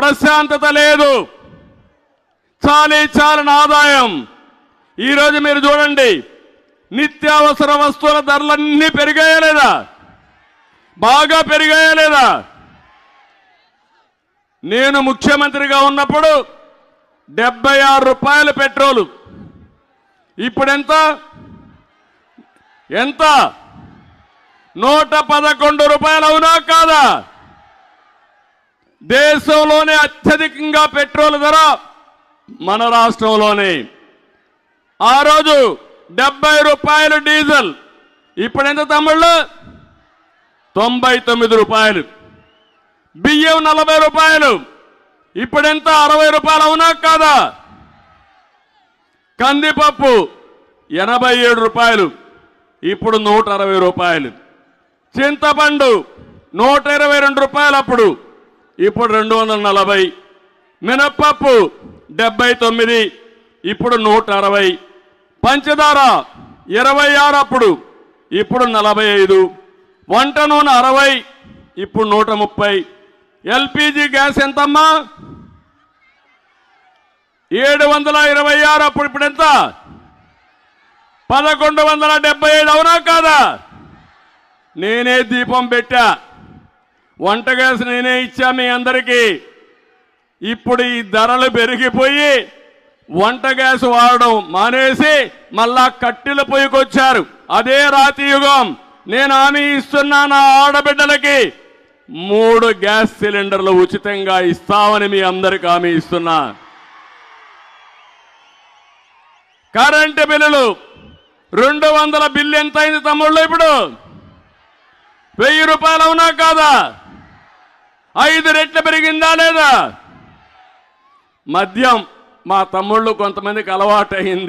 ప్రశాంతత లేదు, చాలని ఆదాయం. ఈరోజు మీరు చూడండి, నిత్యావసర వస్తువుల ధరలన్నీ పెరిగాయా లేదా? బాగా పెరిగాయా లేదా? నేను ముఖ్యమంత్రిగా ఉన్నప్పుడు 76 రూపాయలు పెట్రోలు, ఇప్పుడు ఎంత? 111 రూపాయలు, అవునా కాదా? దేశంలోనే అత్యధికంగా పెట్రోల్ ధర మన రాష్ట్రంలోనే. ఆ రోజు 70 రూపాయలు డీజిల్, ఇప్పుడు ఎంత తమ్ముళ్ళు? 99 రూపాయలు. బియ్యం 40 రూపాయలు, ఇప్పుడెంత? 60 రూపాయలు, అవునా కాదా? కందిపప్పు 87 రూపాయలు, ఇప్పుడు 160 రూపాయలు. చింతపండు 122 రూపాయలు అప్పుడు, ఇప్పుడు 240. మినప్పప్పు 79, ఇప్పుడు 160. పంచదార 26 అప్పుడు, ఇప్పుడు 45. వంట నూనె 60, ఇప్పుడు 130. ఎల్పిజి గ్యాస్ ఎంతమ్మా? 726 అప్పుడు, ఇప్పుడు ఎంత? 1175, అవునా కాదా? నేనే దీపం పెట్టా, వంట గ్యాస్ నేనే ఇచ్చా మీ అందరికీ. ఇప్పుడు ఈ ధరలు పెరిగిపోయి వంట గ్యాస్ వాడడం మానేసి మళ్ళా కట్టెల పొయ్యికొచ్చారు. అదే రాతి యుగం. నేను హామీ ఇస్తున్నా, నా ఆడబిడ్డలకి 3 గ్యాస్ సిలిండర్లు ఉచితంగా ఇస్తామని మీ అందరికి హామీ ఇస్తున్నా. కరెంటు బిల్లులు 200 బిల్లు ఎంత అయింది తమ్ముళ్ళు? ఇప్పుడు 1000 రూపాయలు, అవునా కాదా? 5 రెట్లు పెరిగిందా లేదా? మద్యం మా తమ్ముళ్ళు కొంతమందికి అలవాటు అయింది.